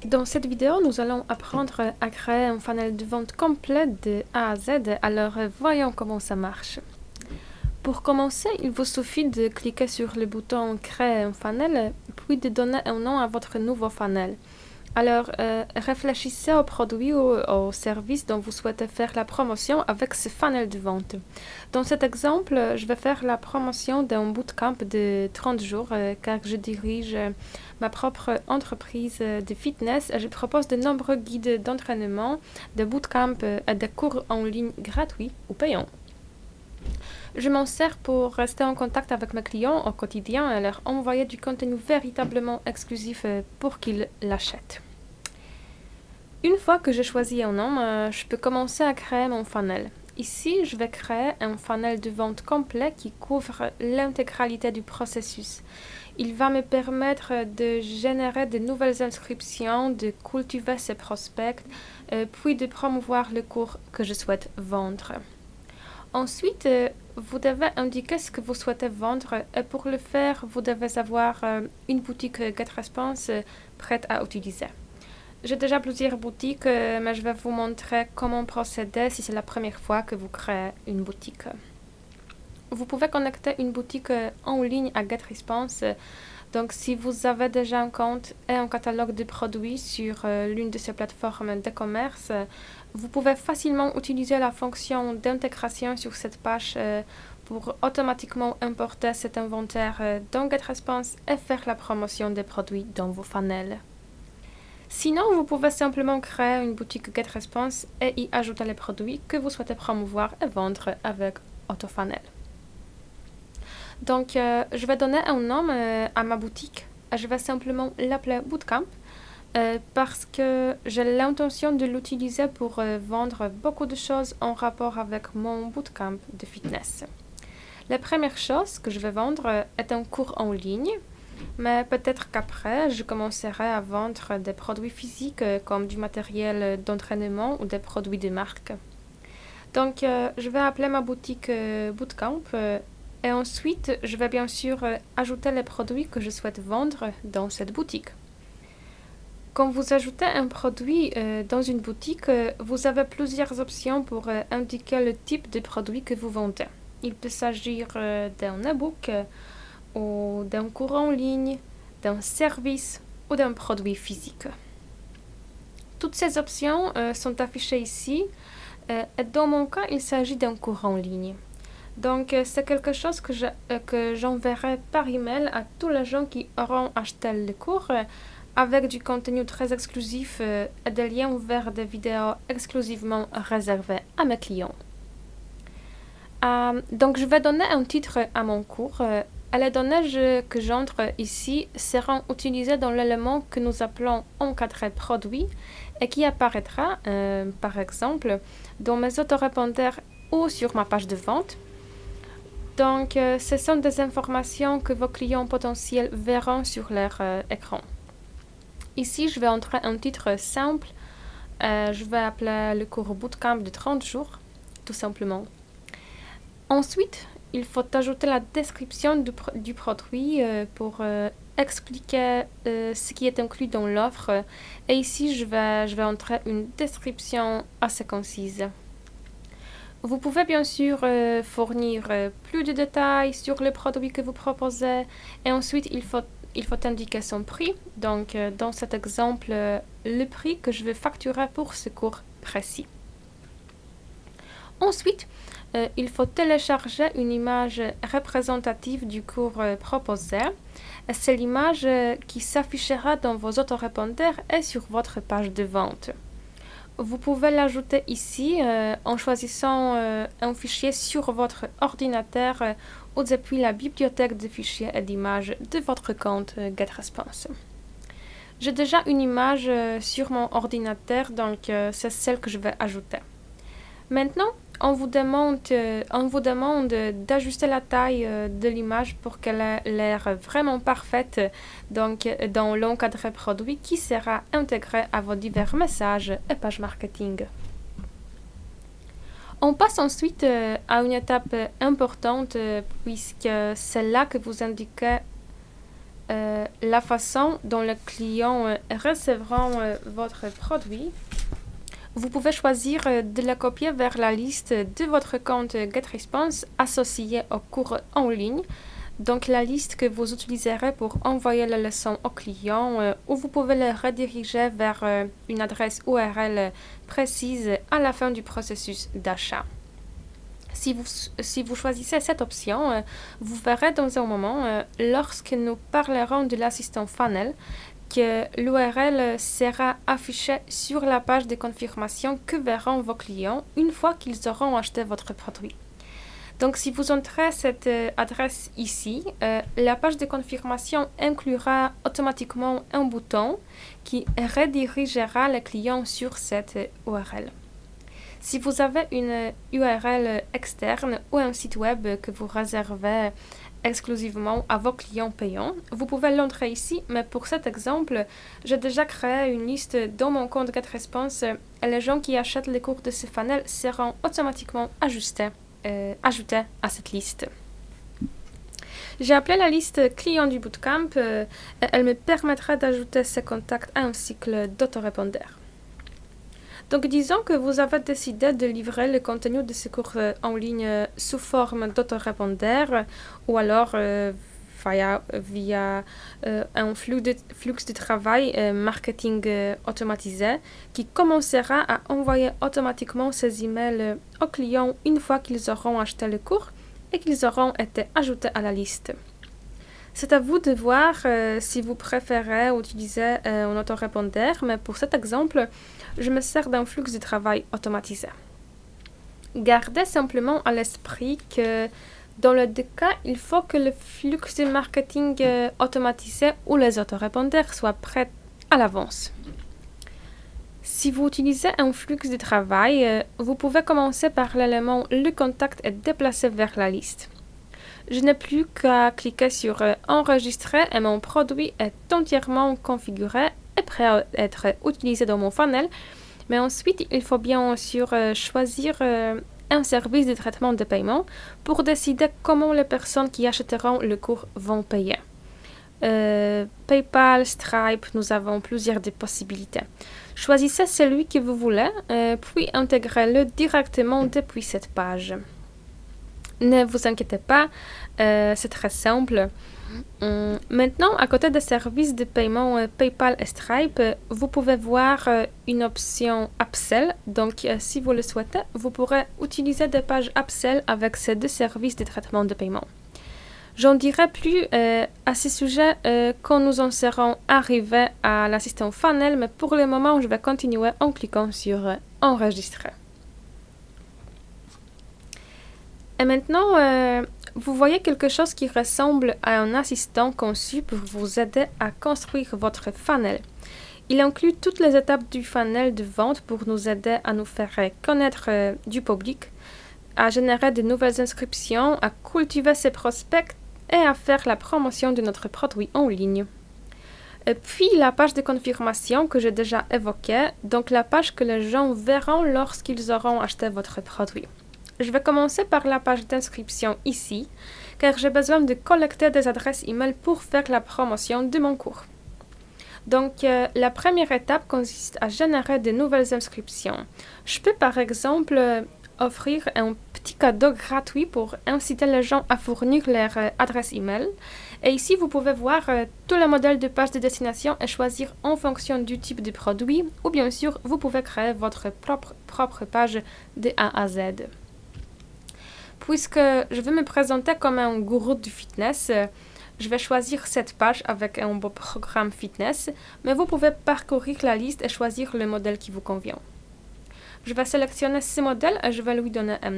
Dans cette vidéo, nous allons apprendre à créer un funnel de vente complet de A à Z, alors voyons comment ça marche. Pour commencer, il vous suffit de cliquer sur le bouton Créer un funnel, puis de donner un nom à votre nouveau funnel. Alors, réfléchissez au produit ou au service dont vous souhaitez faire la promotion avec ce funnel de vente. Dans cet exemple, je vais faire la promotion d'un bootcamp de 30 jours car je dirige ma propre entreprise de fitness et je propose de nombreux guides d'entraînement, de bootcamp et de cours en ligne gratuits ou payants. Je m'en sers pour rester en contact avec mes clients au quotidien et leur envoyer du contenu véritablement exclusif pour qu'ils l'achètent. Une fois que j'ai choisi un nom, je peux commencer à créer mon funnel. Ici, je vais créer un funnel de vente complet qui couvre l'intégralité du processus. Il va me permettre de générer de nouvelles inscriptions, de cultiver ces prospects, puis de promouvoir le cours que je souhaite vendre. Ensuite, vous devez indiquer ce que vous souhaitez vendre et pour le faire, vous devez avoir une boutique GetResponse prête à utiliser. J'ai déjà plusieurs boutiques, mais je vais vous montrer comment procéder si c'est la première fois que vous créez une boutique. Vous pouvez connecter une boutique en ligne à GetResponse. Donc, si vous avez déjà un compte et un catalogue de produits sur l'une de ces plateformes d'e-commerce, vous pouvez facilement utiliser la fonction d'intégration sur cette page pour automatiquement importer cet inventaire dans GetResponse et faire la promotion des produits dans vos funnels. Sinon, vous pouvez simplement créer une boutique GetResponse et y ajouter les produits que vous souhaitez promouvoir et vendre avec AutoFunnel. Donc, je vais donner un nom à ma boutique. Je vais simplement l'appeler Bootcamp parce que j'ai l'intention de l'utiliser pour vendre beaucoup de choses en rapport avec mon bootcamp de fitness. La première chose que je vais vendre est un cours en ligne, mais peut-être qu'après, je commencerai à vendre des produits physiques comme du matériel d'entraînement ou des produits de marque. Donc, je vais appeler ma boutique Bootcamp et ensuite, je vais bien sûr ajouter les produits que je souhaite vendre dans cette boutique. Quand vous ajoutez un produit dans une boutique, vous avez plusieurs options pour indiquer le type de produit que vous vendez. Il peut s'agir d'un e-book ou d'un cours en ligne, d'un service ou d'un produit physique. Toutes ces options sont affichées ici et dans mon cas, il s'agit d'un cours en ligne. Donc, c'est quelque chose que j'enverrai par email à tous les gens qui auront acheté le cours avec du contenu très exclusif et des liens vers des vidéos exclusivement réservées à mes clients. Donc, je vais donner un titre à mon cours. Et les données que j'entre ici seront utilisées dans l'élément que nous appelons encadré produit et qui apparaîtra, par exemple, dans mes autorépondeurs ou sur ma page de vente. Donc, ce sont des informations que vos clients potentiels verront sur leur écran. Ici, je vais entrer un titre simple. Je vais appeler le cours Bootcamp de 30 jours, tout simplement. Ensuite, il faut ajouter la description du produit pour expliquer ce qui est inclus dans l'offre. Et ici, je vais entrer une description assez concise. Vous pouvez bien sûr fournir plus de détails sur le produit que vous proposez et ensuite il faut indiquer son prix. Donc dans cet exemple, le prix que je vais facturer pour ce cours précis. Ensuite, il faut télécharger une image représentative du cours proposé. C'est l'image qui s'affichera dans vos autorépondeurs et sur votre page de vente. Vous pouvez l'ajouter ici en choisissant un fichier sur votre ordinateur ou depuis la bibliothèque de fichiers et d'images de votre compte GetResponse. J'ai déjà une image sur mon ordinateur, donc c'est celle que je vais ajouter. Maintenant, on vous demande d'ajuster la taille de l'image pour qu'elle ait l'air vraiment parfaite donc, dans l'encadré produit qui sera intégré à vos divers messages et pages marketing. On passe ensuite à une étape importante puisque c'est là que vous indiquez la façon dont le client recevra votre produit. Vous pouvez choisir de le copier vers la liste de votre compte GetResponse associé au cours en ligne, donc la liste que vous utiliserez pour envoyer la leçon au client, ou vous pouvez le rediriger vers une adresse URL précise à la fin du processus d'achat. Si vous choisissez cette option, vous verrez dans un moment, lorsque nous parlerons de l'assistant funnel, que l'URL sera affichée sur la page de confirmation que verront vos clients une fois qu'ils auront acheté votre produit. Donc, si vous entrez cette adresse ici, la page de confirmation inclura automatiquement un bouton qui redirigera le client sur cette URL. Si vous avez une URL externe ou un site web que vous réservez exclusivement à vos clients payants, vous pouvez l'entrer ici, mais pour cet exemple, j'ai déjà créé une liste dans mon compte GetResponse et les gens qui achètent les cours de ce funnel seront automatiquement ajoutés à cette liste. J'ai appelé la liste client du bootcamp et elle me permettra d'ajouter ces contacts à un cycle d'autorépondeur. Donc, disons que vous avez décidé de livrer le contenu de ce cours en ligne sous forme d'autorépondeur ou alors via un flux de travail marketing automatisé qui commencera à envoyer automatiquement ces emails aux clients une fois qu'ils auront acheté le cours et qu'ils auront été ajoutés à la liste. C'est à vous de voir si vous préférez utiliser un autorépondeur, mais pour cet exemple, je me sers d'un flux de travail automatisé. Gardez simplement à l'esprit que dans les deux cas, il faut que le flux de marketing automatisé ou les autorépondeurs soient prêts à l'avance. Si vous utilisez un flux de travail, vous pouvez commencer par l'élément le contact est déplacé vers la liste. Je n'ai plus qu'à cliquer sur enregistrer et mon produit est entièrement configuré et prêt à être utilisé dans mon funnel. Mais ensuite, il faut bien sûr choisir un service de traitement de paiement pour décider comment les personnes qui achèteront le cours vont payer. PayPal, Stripe, nous avons plusieurs des possibilités. Choisissez celui que vous voulez, puis intégrez-le directement depuis cette page. Ne vous inquiétez pas, c'est très simple. Maintenant, à côté des services de paiement PayPal et Stripe, vous pouvez voir une option Upsell. Donc, si vous le souhaitez, vous pourrez utiliser des pages Upsell avec ces deux services de traitement de paiement. J'en dirai plus à ce sujet quand nous en serons arrivés à l'assistant funnel, mais pour le moment, je vais continuer en cliquant sur Enregistrer. Et maintenant, vous voyez quelque chose qui ressemble à un assistant conçu pour vous aider à construire votre funnel. Il inclut toutes les étapes du funnel de vente pour nous aider à nous faire connaître du public, à générer de nouvelles inscriptions, à cultiver ses prospects et à faire la promotion de notre produit en ligne. Et puis la page de confirmation que j'ai déjà évoquée, donc la page que les gens verront lorsqu'ils auront acheté votre produit. Je vais commencer par la page d'inscription ici, car j'ai besoin de collecter des adresses email pour faire la promotion de mon cours. Donc, la première étape consiste à générer de nouvelles inscriptions. Je peux par exemple offrir un petit cadeau gratuit pour inciter les gens à fournir leur adresse email. Et ici, vous pouvez voir tous les modèles de page de destination et choisir en fonction du type de produit, ou bien sûr, vous pouvez créer votre propre page de A à Z. Puisque je vais me présenter comme un gourou du fitness, je vais choisir cette page avec un beau programme fitness, mais vous pouvez parcourir la liste et choisir le modèle qui vous convient. Je vais sélectionner ce modèle et je vais lui donner un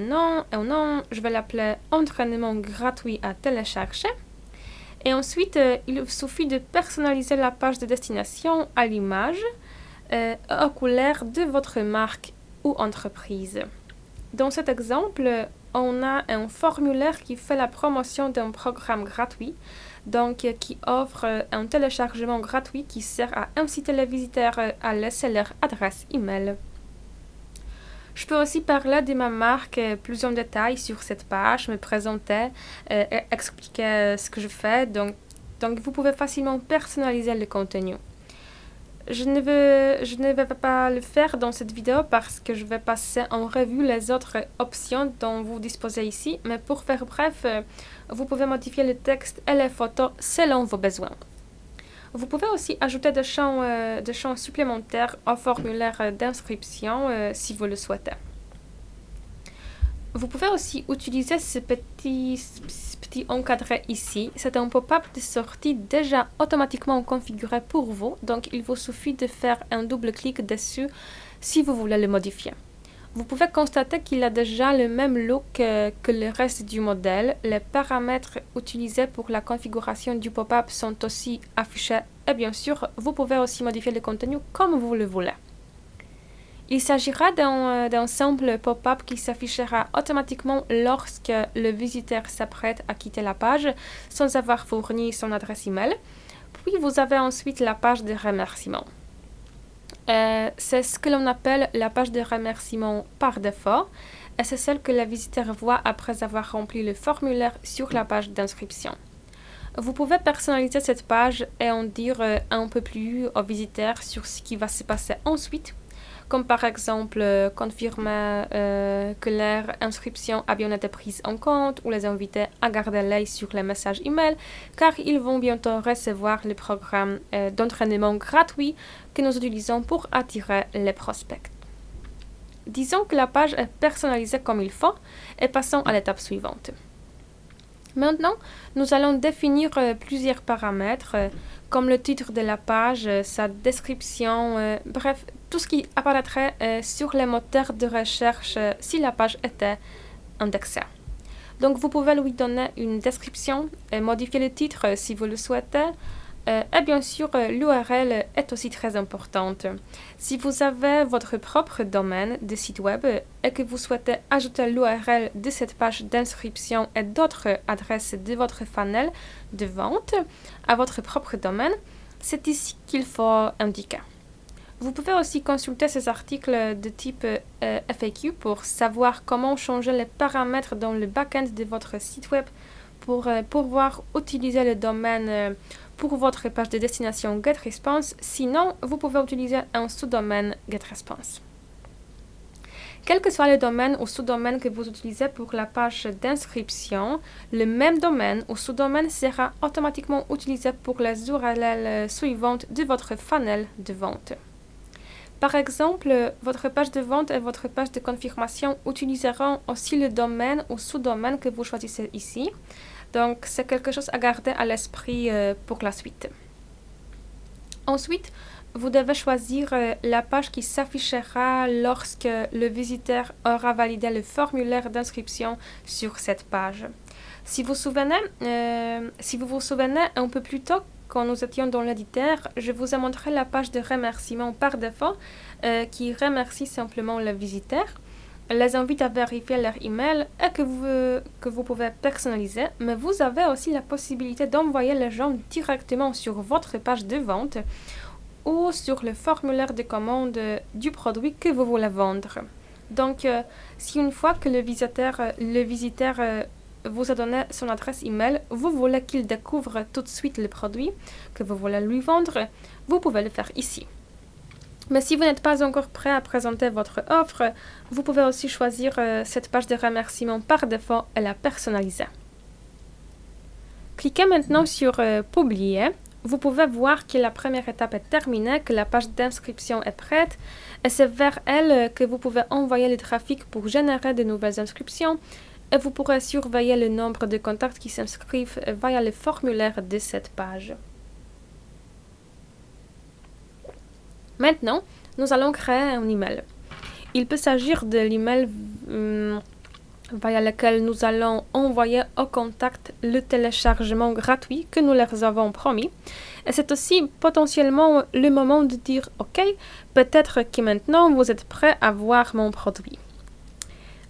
nom, je vais l'appeler entraînement gratuit à télécharger. Et ensuite, il suffit de personnaliser la page de destination à l'image aux couleurs de votre marque ou entreprise. Dans cet exemple, on a un formulaire qui fait la promotion d'un programme gratuit, donc qui offre un téléchargement gratuit qui sert à inciter les visiteurs à laisser leur adresse email. Je peux aussi parler de ma marque plus en détail sur cette page, me présenter et expliquer ce que je fais. Donc, Donc, vous pouvez facilement personnaliser le contenu. Je ne vais pas le faire dans cette vidéo parce que je vais passer en revue les autres options dont vous disposez ici, mais pour faire bref, vous pouvez modifier le texte et les photos selon vos besoins. Vous pouvez aussi ajouter des champs supplémentaires au formulaire d'inscription si vous le souhaitez. Vous pouvez aussi utiliser ce petit encadré ici. C'est un pop-up de sortie déjà automatiquement configuré pour vous, donc il vous suffit de faire un double clic dessus si vous voulez le modifier. Vous pouvez constater qu'il a déjà le même look que le reste du modèle. Les paramètres utilisés pour la configuration du pop-up sont aussi affichés et bien sûr, vous pouvez aussi modifier le contenu comme vous le voulez. Il s'agira d'un simple pop-up qui s'affichera automatiquement lorsque le visiteur s'apprête à quitter la page sans avoir fourni son adresse email. Puis vous avez ensuite la page de remerciement. C'est ce que l'on appelle la page de remerciement par défaut et c'est celle que le visiteur voit après avoir rempli le formulaire sur la page d'inscription. Vous pouvez personnaliser cette page et en dire un peu plus au visiteur sur ce qui va se passer ensuite, comme par exemple confirmer que leur inscription a bien été prise en compte ou les inviter à garder l'œil sur les messages email car ils vont bientôt recevoir le programme d'entraînement gratuit que nous utilisons pour attirer les prospects. Disons que la page est personnalisée comme il faut et passons à l'étape suivante. Maintenant, nous allons définir plusieurs paramètres comme le titre de la page, sa description, bref, tout ce qui apparaîtrait sur les moteurs de recherche si la page était indexée. Donc, vous pouvez lui donner une description, modifier le titre si vous le souhaitez. Et bien sûr, l'URL est aussi très importante. Si vous avez votre propre domaine de site web et que vous souhaitez ajouter l'URL de cette page d'inscription et d'autres adresses de votre funnel de vente à votre propre domaine, c'est ici qu'il faut indiquer. Vous pouvez aussi consulter ces articles de type FAQ pour savoir comment changer les paramètres dans le back-end de votre site web pour pouvoir utiliser le domaine pour votre page de destination GetResponse. Sinon, vous pouvez utiliser un sous-domaine GetResponse. Quel que soit le domaine ou sous-domaine que vous utilisez pour la page d'inscription, le même domaine ou sous-domaine sera automatiquement utilisé pour les URL suivantes de votre funnel de vente. Par exemple, votre page de vente et votre page de confirmation utiliseront aussi le domaine ou sous-domaine que vous choisissez ici. Donc, c'est quelque chose à garder à l'esprit pour la suite. Ensuite, vous devez choisir la page qui s'affichera lorsque le visiteur aura validé le formulaire d'inscription sur cette page. Si vous vous souvenez un peu plus tôt, quand nous étions dans l'éditeur, je vous ai montré la page de remerciement par défaut qui remercie simplement le visiteur, les invite à vérifier leur email et que vous pouvez personnaliser, mais vous avez aussi la possibilité d'envoyer les gens directement sur votre page de vente ou sur le formulaire de commande du produit que vous voulez vendre. Donc, si une fois que le visiteur vous a donné son adresse email, vous voulez qu'il découvre tout de suite le produit que vous voulez lui vendre, vous pouvez le faire ici. Mais si vous n'êtes pas encore prêt à présenter votre offre, vous pouvez aussi choisir cette page de remerciement par défaut et la personnaliser. Cliquez maintenant sur Publier. Vous pouvez voir que la première étape est terminée, que la page d'inscription est prête et c'est vers elle que vous pouvez envoyer le trafic pour générer de nouvelles inscriptions et vous pourrez surveiller le nombre de contacts qui s'inscrivent via le formulaire de cette page. Maintenant, nous allons créer un email. Il peut s'agir de l'email via lequel nous allons envoyer aux contacts le téléchargement gratuit que nous leur avons promis. Et c'est aussi potentiellement le moment de dire « Ok, peut-être que maintenant vous êtes prêt à voir mon produit ».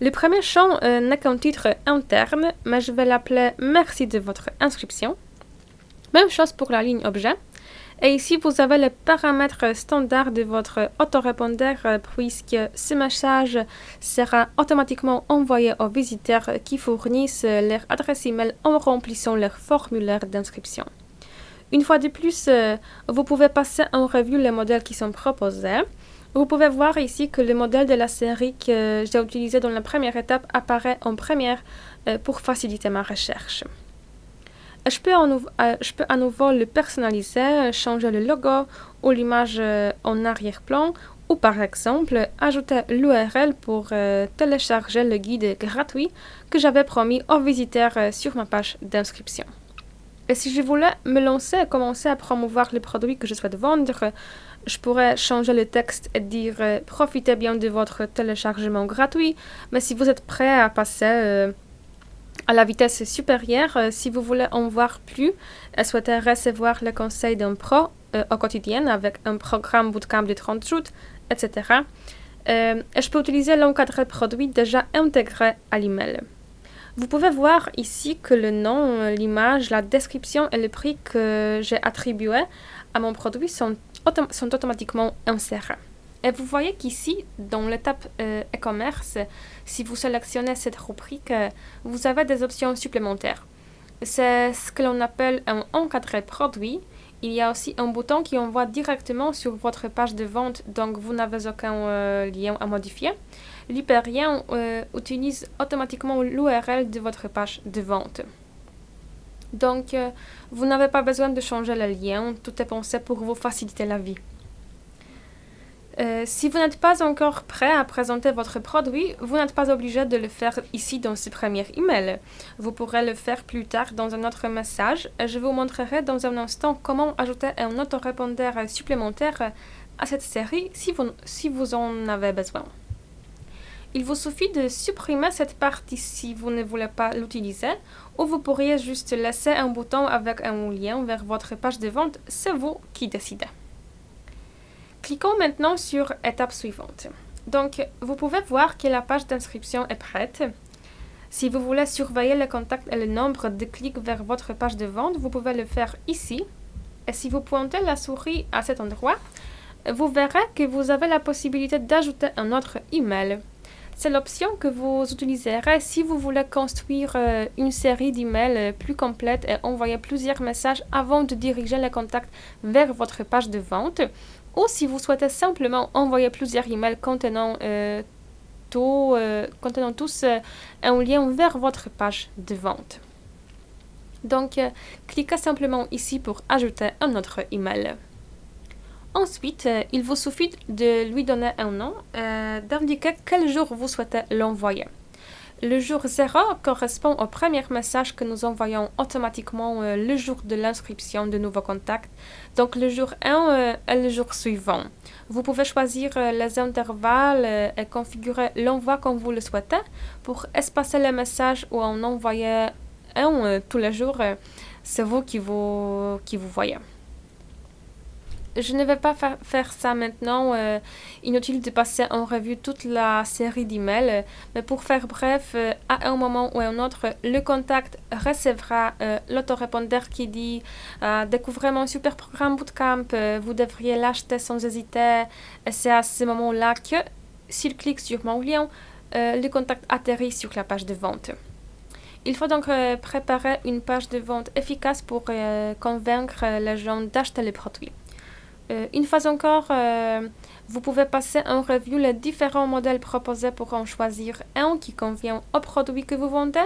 Le premier champ n'est qu'un titre interne, mais je vais l'appeler « Merci de votre inscription ». Même chose pour la ligne objet. Et ici, vous avez les paramètres standards de votre autorépondeur puisque ce message sera automatiquement envoyé aux visiteurs qui fournissent leur adresse email en remplissant leur formulaire d'inscription. Une fois de plus, vous pouvez passer en revue les modèles qui sont proposés. Vous pouvez voir ici que le modèle de la série que j'ai utilisé dans la première étape apparaît en première pour faciliter ma recherche. Je peux à nouveau le personnaliser, changer le logo ou l'image en arrière-plan ou par exemple ajouter l'URL pour télécharger le guide gratuit que j'avais promis aux visiteurs sur ma page d'inscription. Et si je voulais me lancer et commencer à promouvoir les produits que je souhaite vendre, je pourrais changer le texte et dire « Profitez bien de votre téléchargement gratuit », mais si vous êtes prêt à passer à la vitesse supérieure, si vous voulez en voir plus et souhaitez recevoir le conseil d'un pro au quotidien avec un programme bootcamp de 30 jours, etc., je peux utiliser l'encadré produit déjà intégré à l'email. Vous pouvez voir ici que le nom, l'image, la description et le prix que j'ai attribués à mon produit sont automatiquement insérés. Et vous voyez qu'ici, dans l'étape e-commerce, si vous sélectionnez cette rubrique, vous avez des options supplémentaires. C'est ce que l'on appelle un encadré produit. Il y a aussi un bouton qui envoie directement sur votre page de vente, donc vous n'avez aucun lien à modifier. L'hyperlien utilise automatiquement l'URL de votre page de vente. Donc, vous n'avez pas besoin de changer le lien, tout est pensé pour vous faciliter la vie. Si vous n'êtes pas encore prêt à présenter votre produit, vous n'êtes pas obligé de le faire ici dans ce premier email. Vous pourrez le faire plus tard dans un autre message et je vous montrerai dans un instant comment ajouter un autorépondeur supplémentaire à cette série si vous en avez besoin. Il vous suffit de supprimer cette partie si vous ne voulez pas l'utiliser ou vous pourriez juste laisser un bouton avec un lien vers votre page de vente, c'est vous qui décidez. Cliquons maintenant sur étape suivante. Donc, vous pouvez voir que la page d'inscription est prête. Si vous voulez surveiller les contacts et le nombre de clics vers votre page de vente, vous pouvez le faire ici. Et si vous pointez la souris à cet endroit, vous verrez que vous avez la possibilité d'ajouter un autre email. C'est l'option que vous utiliserez si vous voulez construire une série d'emails plus complète et envoyer plusieurs messages avant de diriger les contacts vers votre page de vente. Ou si vous souhaitez simplement envoyer plusieurs emails contenant tous un lien vers votre page de vente. Donc, cliquez simplement ici pour ajouter un autre email. Ensuite, il vous suffit de lui donner un nom, d'indiquer quel jour vous souhaitez l'envoyer. Le jour 0 correspond au premier message que nous envoyons automatiquement le jour de l'inscription de nouveaux contacts. Donc le jour 1 est le jour suivant. Vous pouvez choisir les intervalles et configurer l'envoi comme vous le souhaitez. Pour espacer les messages ou en envoyer un tous les jours, c'est vous qui vous voyez. Je ne vais pas faire ça maintenant, inutile de passer en revue toute la série d'emails, mais pour faire bref, à un moment ou à un autre, le contact recevra l'autorépondeur qui dit « Découvrez mon super programme Bootcamp, vous devriez l'acheter sans hésiter ». Et c'est à ce moment-là que, s'il clique sur mon lien, le contact atterrit sur la page de vente. Il faut donc préparer une page de vente efficace pour convaincre les gens d'acheter les produits. Une fois encore, vous pouvez passer en revue les différents modèles proposés pour en choisir un qui convient au produit que vous vendez.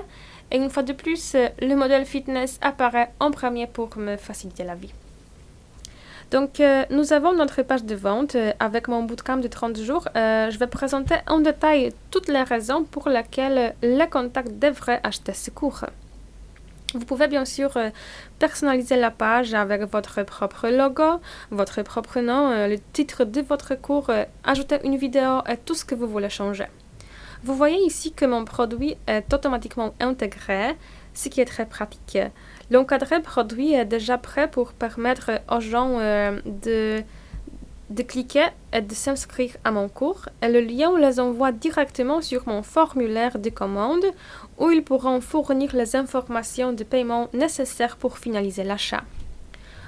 Et une fois de plus, le modèle fitness apparaît en premier pour me faciliter la vie. Donc, nous avons notre page de vente avec mon bootcamp de 30 jours. Je vais présenter en détail toutes les raisons pour lesquelles les contacts devraient acheter ce cours. Vous pouvez bien sûr personnaliser la page avec votre propre logo, votre propre nom, le titre de votre cours, ajouter une vidéo et tout ce que vous voulez changer. Vous voyez ici que mon produit est automatiquement intégré, ce qui est très pratique. L'encadré produit est déjà prêt pour permettre aux gens de cliquer et de s'inscrire à mon cours et le lien les envoie directement sur mon formulaire de commande où ils pourront fournir les informations de paiement nécessaires pour finaliser l'achat.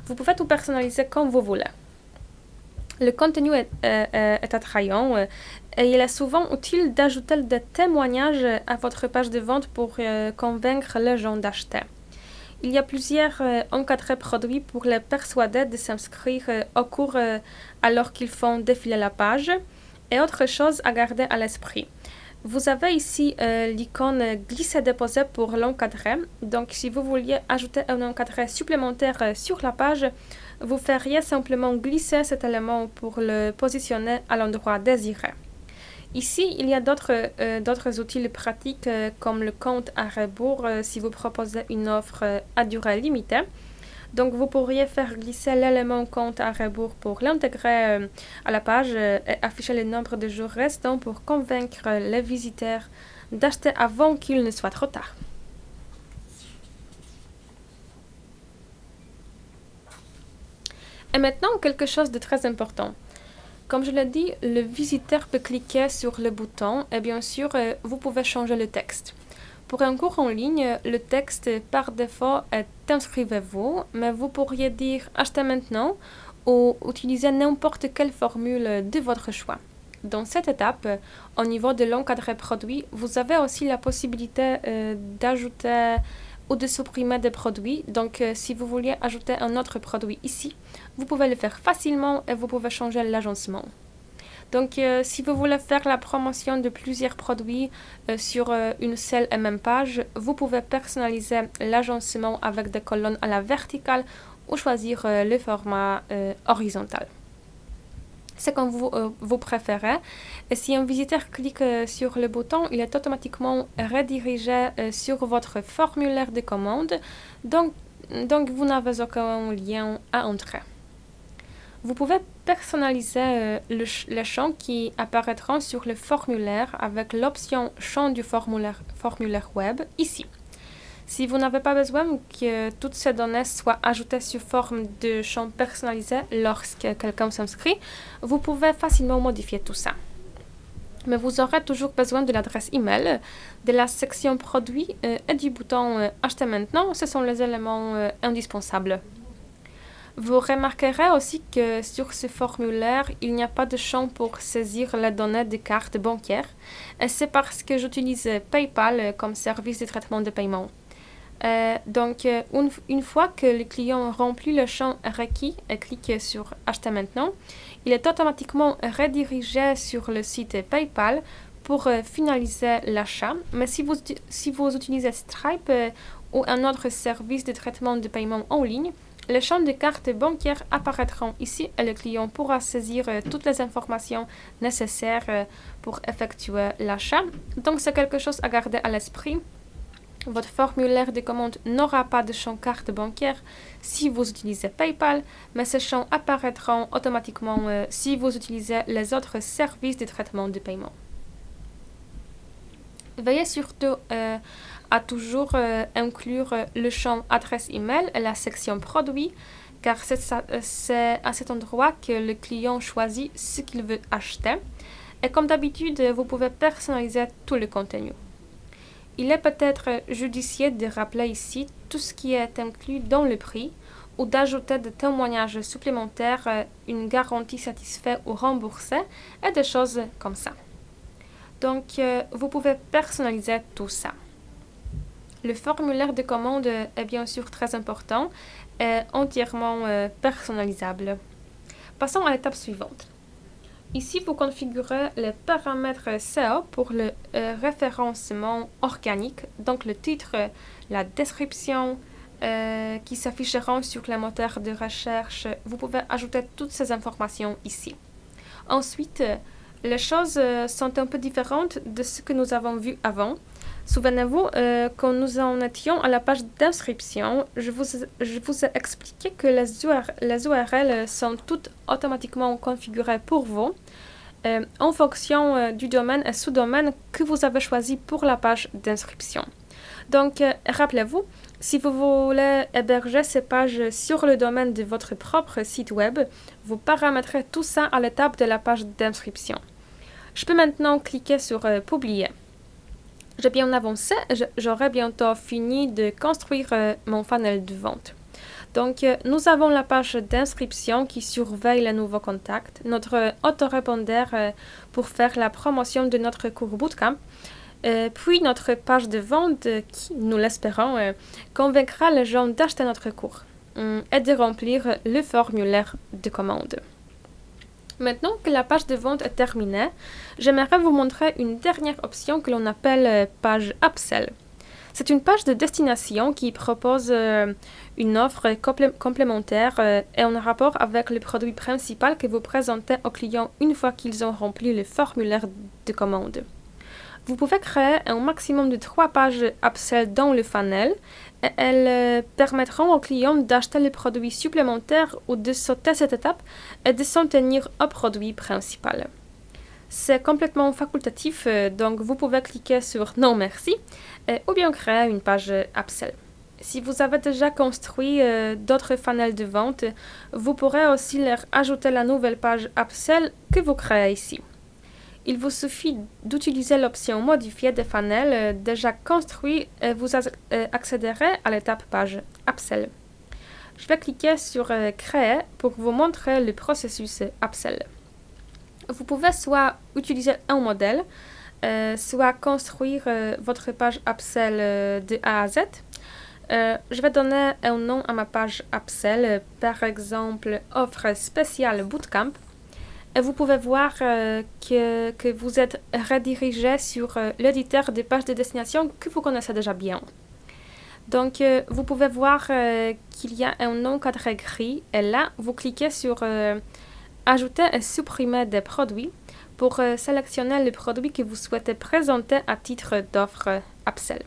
Vous pouvez tout personnaliser comme vous voulez. Le contenu est attrayant et il est souvent utile d'ajouter des témoignages à votre page de vente pour convaincre les gens d'acheter. Il y a plusieurs encadrés produits pour les persuader de s'inscrire au cours alors qu'ils font défiler la page. Et autre chose à garder à l'esprit. Vous avez ici l'icône glisser-déposer pour l'encadré. Donc, si vous vouliez ajouter un encadré supplémentaire sur la page, vous feriez simplement glisser cet élément pour le positionner à l'endroit désiré. Ici, il y a d'autres outils pratiques comme le compte à rebours si vous proposez une offre à durée limitée. Donc, vous pourriez faire glisser l'élément compte à rebours pour l'intégrer à la page et afficher le nombre de jours restants pour convaincre les visiteurs d'acheter avant qu'il ne soit trop tard. Et maintenant, quelque chose de très important. Comme je l'ai dit, le visiteur peut cliquer sur le bouton et bien sûr, vous pouvez changer le texte. Pour un cours en ligne, le texte par défaut est inscrivez-vous, mais vous pourriez dire achetez maintenant ou utiliser n'importe quelle formule de votre choix. Dans cette étape, au niveau de l'encadré produit, vous avez aussi la possibilité d'ajouter ou de supprimer des produits. Donc, si vous vouliez ajouter un autre produit ici, vous pouvez le faire facilement et vous pouvez changer l'agencement. Donc, si vous voulez faire la promotion de plusieurs produits sur une seule et même page, vous pouvez personnaliser l'agencement avec des colonnes à la verticale ou choisir le format horizontal. C'est comme vous préférez. Et si un visiteur clique sur le bouton, il est automatiquement redirigé sur votre formulaire de commande. Donc vous n'avez aucun lien à entrer. Vous pouvez personnaliser les champs qui apparaîtront sur le formulaire avec l'option champ du formulaire web ici. Si vous n'avez pas besoin que toutes ces données soient ajoutées sous forme de champs personnalisés lorsque quelqu'un s'inscrit, vous pouvez facilement modifier tout ça. Mais vous aurez toujours besoin de l'adresse email, de la section produits et du bouton acheter maintenant. Ce sont les éléments indispensables. Vous remarquerez aussi que sur ce formulaire, il n'y a pas de champ pour saisir les données de carte bancaire. Et c'est parce que j'utilise PayPal comme service de traitement de paiement. Donc, une fois que le client remplit le champ requis et clique sur Acheter maintenant, il est automatiquement redirigé sur le site PayPal pour finaliser l'achat. Mais si vous utilisez Stripe ou un autre service de traitement de paiement en ligne, les champs de carte bancaire apparaîtront ici et le client pourra saisir toutes les informations nécessaires pour effectuer l'achat. Donc, c'est quelque chose à garder à l'esprit. Votre formulaire de commande n'aura pas de champ carte bancaire si vous utilisez PayPal, mais ces champs apparaîtront automatiquement si vous utilisez les autres services de traitement de paiement. Veuillez surtout à toujours inclure le champ adresse email et la section produits, car c'est à cet endroit que le client choisit ce qu'il veut acheter. Et comme d'habitude, vous pouvez personnaliser tout le contenu. Il est peut-être judicieux de rappeler ici tout ce qui est inclus dans le prix ou d'ajouter des témoignages supplémentaires, une garantie satisfaite ou remboursée et des choses comme ça. Donc, vous pouvez personnaliser tout ça. Le formulaire de commande est bien sûr très important et entièrement personnalisable. Passons à l'étape suivante. Ici, vous configurez les paramètres SEO pour le référencement organique, donc le titre, la description qui s'afficheront sur les moteurs de recherche. Vous pouvez ajouter toutes ces informations ici. Ensuite, les choses sont un peu différentes de ce que nous avons vu avant. Souvenez-vous, quand nous en étions à la page d'inscription, je vous ai expliqué que les URL sont toutes automatiquement configurées pour vous en fonction du domaine et sous-domaine que vous avez choisi pour la page d'inscription. Donc, rappelez-vous, si vous voulez héberger ces pages sur le domaine de votre propre site web, vous paramétrez tout ça à l'étape de la page d'inscription. Je peux maintenant cliquer sur Publier. J'ai bien avancé, j'aurai bientôt fini de construire mon funnel de vente. Donc, nous avons la page d'inscription qui surveille les nouveaux contacts, notre autorépondeur pour faire la promotion de notre cours Bootcamp Puis notre page de vente, qui, nous l'espérons, convaincra les gens d'acheter notre cours et de remplir le formulaire de commande. Maintenant que la page de vente est terminée, j'aimerais vous montrer une dernière option que l'on appelle page upsell. C'est une page de destination qui propose une offre complémentaire et en rapport avec le produit principal que vous présentez aux clients une fois qu'ils ont rempli le formulaire de commande. Vous pouvez créer un maximum de 3 pages upsell dans le funnel et elles permettront aux clients d'acheter les produits supplémentaires ou de sauter cette étape et de s'en tenir au produit principal. C'est complètement facultatif, donc vous pouvez cliquer sur Non merci ou bien créer une page upsell. Si vous avez déjà construit d'autres funnels de vente, vous pourrez aussi leur ajouter la nouvelle page upsell que vous créez ici. Il vous suffit d'utiliser l'option Modifier des funnels déjà construits et vous accéderez à l'étape page upsell. Je vais cliquer sur Créer pour vous montrer le processus upsell. Vous pouvez soit utiliser un modèle, soit construire votre page upsell de A à Z. Je vais donner un nom à ma page upsell, par exemple Offre spéciale Bootcamp. Et vous pouvez voir que vous êtes redirigé sur l'éditeur des pages de destination que vous connaissez déjà bien. Donc, vous pouvez voir qu'il y a un nom cadré gris et là, vous cliquez sur Ajouter et supprimer des produits pour sélectionner le produit que vous souhaitez présenter à titre d'offre upsell.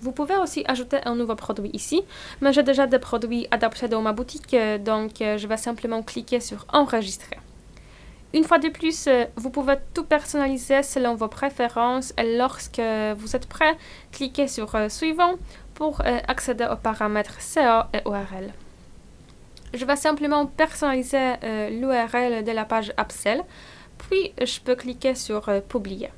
Vous pouvez aussi ajouter un nouveau produit ici, mais j'ai déjà des produits adaptés dans ma boutique, donc je vais simplement cliquer sur Enregistrer. Une fois de plus, vous pouvez tout personnaliser selon vos préférences et lorsque vous êtes prêt, cliquez sur Suivant pour accéder aux paramètres SEO et URL. Je vais simplement personnaliser l'URL de la page upsell, puis je peux cliquer sur Publier.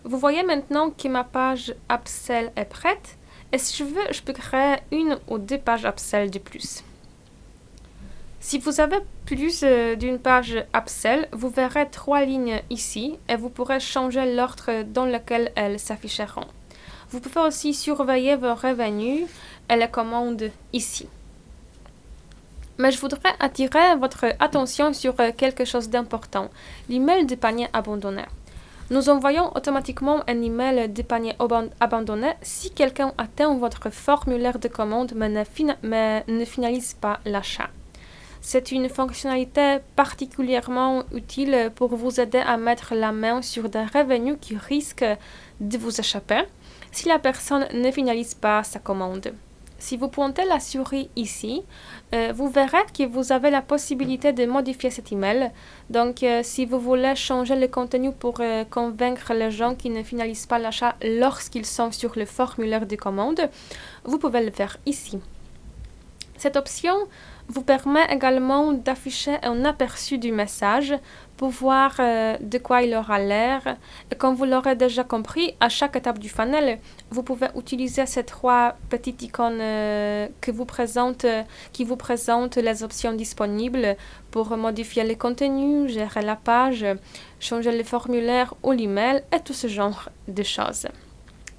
Vous voyez maintenant que ma page upsell est prête et si je veux, je peux créer une ou 2 pages upsell de plus. Si vous avez plus d'une page upsell, vous verrez 3 lignes ici et vous pourrez changer l'ordre dans lequel elles s'afficheront. Vous pouvez aussi surveiller vos revenus et les commandes ici. Mais je voudrais attirer votre attention sur quelque chose d'important, l'email de panier abandonné. Nous envoyons automatiquement un email de panier abandonné si quelqu'un atteint votre formulaire de commande mais ne finalise pas l'achat. C'est une fonctionnalité particulièrement utile pour vous aider à mettre la main sur des revenus qui risquent de vous échapper si la personne ne finalise pas sa commande. Si vous pointez la souris ici, vous verrez que vous avez la possibilité de modifier cet email. Donc, si vous voulez changer le contenu pour convaincre les gens qui ne finalisent pas l'achat lorsqu'ils sont sur le formulaire de commande, vous pouvez le faire ici. Cette option vous permet également d'afficher un aperçu du message pour voir de quoi il aura l'air. Et comme vous l'aurez déjà compris, à chaque étape du funnel, vous pouvez utiliser ces 3 petites icônes qui vous présentent les options disponibles pour modifier le contenu, gérer la page, changer le formulaire ou l'email et tout ce genre de choses.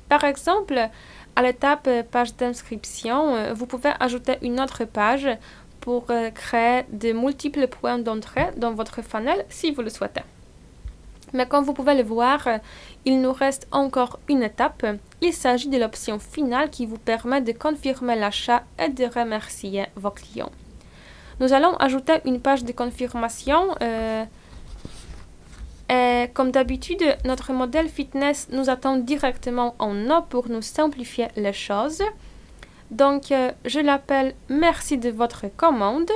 Par exemple, à l'étape page d'inscription, vous pouvez ajouter une autre page pour créer de multiples points d'entrée dans votre funnel si vous le souhaitez. Mais comme vous pouvez le voir, il nous reste encore une étape. Il s'agit de l'option finale qui vous permet de confirmer l'achat et de remercier vos clients. Nous allons ajouter une page de confirmation et comme d'habitude, notre modèle fitness nous attend directement en haut pour nous simplifier les choses. Donc, je l'appelle « Merci de votre commande ».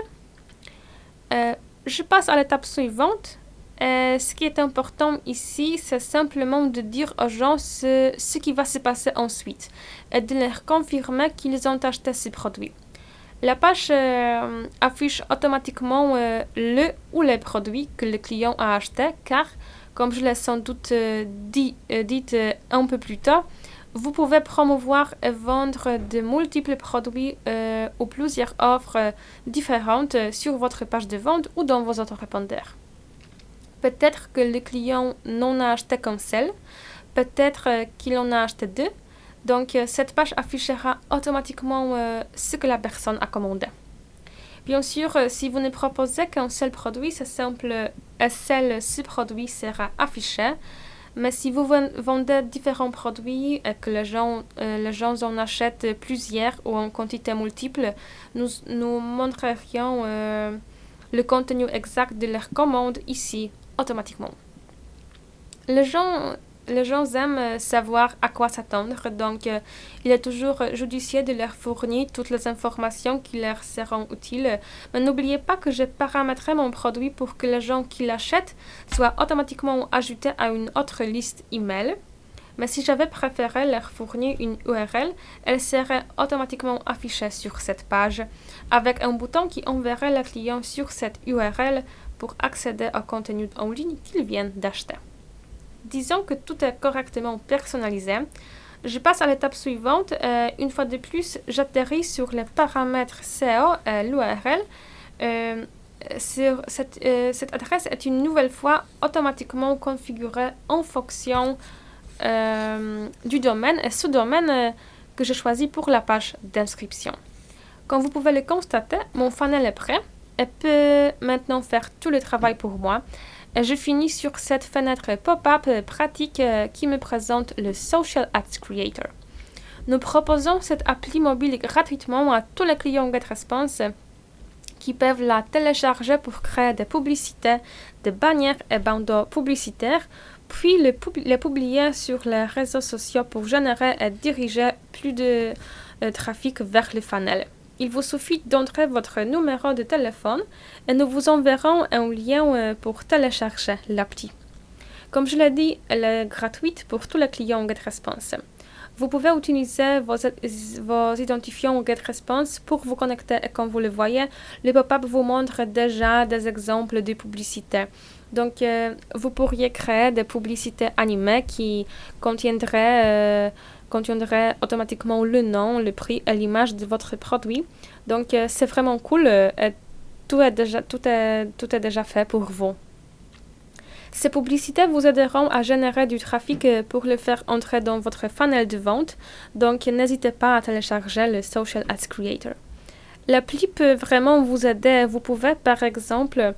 Je passe à l'étape suivante. Ce qui est important ici, c'est simplement de dire aux gens ce qui va se passer ensuite et de leur confirmer qu'ils ont acheté ces produits. La page affiche automatiquement le ou les produits que le client a acheté car, comme je l'ai sans doute dit un peu plus tôt, vous pouvez promouvoir et vendre de multiples produits ou plusieurs offres différentes sur votre page de vente ou dans vos autorépondeurs. Peut-être que le client n'en a acheté qu'un seul, peut-être qu'il en a acheté 2. Donc, cette page affichera automatiquement ce que la personne a commandé. Bien sûr, si vous ne proposez qu'un seul produit, c'est simple, un seul sous-produit sera affiché. Mais si vous vendez différents produits et que les gens en achètent plusieurs ou en quantité multiple, nous montrerions le contenu exact de leur commande ici, automatiquement. Les gens aiment savoir à quoi s'attendre, donc il est toujours judicieux de leur fournir toutes les informations qui leur seront utiles. Mais n'oubliez pas que je paramétrerai mon produit pour que les gens qui l'achètent soient automatiquement ajoutés à une autre liste email. Mais si j'avais préféré leur fournir une URL, elle serait automatiquement affichée sur cette page, avec un bouton qui enverrait le client sur cette URL pour accéder au contenu en ligne qu'ils viennent d'acheter. Disons que tout est correctement personnalisé. Je passe à l'étape suivante. Une fois de plus, j'atterris sur les paramètres SEO et l'URL. Cette adresse est une nouvelle fois automatiquement configurée en fonction du domaine et sous-domaine que je choisis pour la page d'inscription. Comme vous pouvez le constater, mon funnel est prêt et peut maintenant faire tout le travail pour moi. Et je finis sur cette fenêtre pop-up pratique qui me présente le Social Ads Creator. Nous proposons cette appli mobile gratuitement à tous les clients GetResponse qui peuvent la télécharger pour créer des publicités, des bannières et bandeaux publicitaires, puis les publier sur les réseaux sociaux pour générer et diriger plus de trafic vers le funnel. Il vous suffit d'entrer votre numéro de téléphone et nous vous enverrons un lien pour télécharger l'appli. Comme je l'ai dit, elle est gratuite pour tous les clients GetResponse. Vous pouvez utiliser vos identifiants GetResponse pour vous connecter et comme vous le voyez, le pop-up vous montre déjà des exemples de publicités. Donc, vous pourriez créer des publicités animées qui contiendraient automatiquement le nom, le prix et l'image de votre produit. Donc, c'est vraiment cool et tout est déjà fait pour vous. Ces publicités vous aideront à générer du trafic pour le faire entrer dans votre funnel de vente. Donc, n'hésitez pas à télécharger le Social Ads Creator. L'appli peut vraiment vous aider. Vous pouvez, par exemple,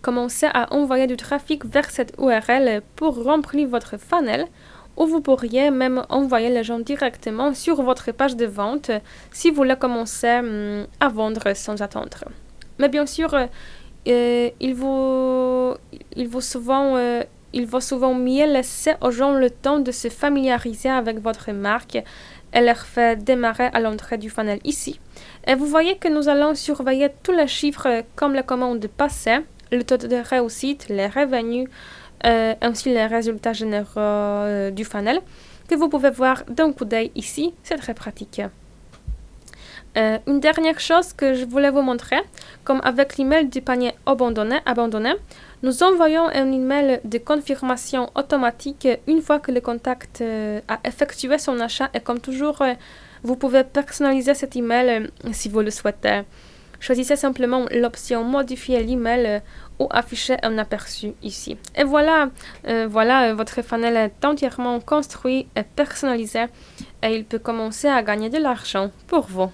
commencer à envoyer du trafic vers cette URL pour remplir votre funnel. Ou vous pourriez même envoyer les gens directement sur votre page de vente si vous voulez commencer à vendre sans attendre. Mais bien sûr, il vaut souvent mieux laisser aux gens le temps de se familiariser avec votre marque et leur faire démarrer à l'entrée du funnel ici. Et vous voyez que nous allons surveiller tous les chiffres comme les commandes passées, le taux de réussite, les revenus, ainsi les résultats généraux du funnel que vous pouvez voir d'un coup d'œil ici. C'est très pratique. Une dernière chose que je voulais vous montrer, comme avec l'email du panier abandonné, nous envoyons un email de confirmation automatique une fois que le contact a effectué son achat et comme toujours, vous pouvez personnaliser cet email si vous le souhaitez. Choisissez simplement l'option modifier l'email ou afficher un aperçu ici. Et voilà, votre funnel est entièrement construit et personnalisé et il peut commencer à gagner de l'argent pour vous.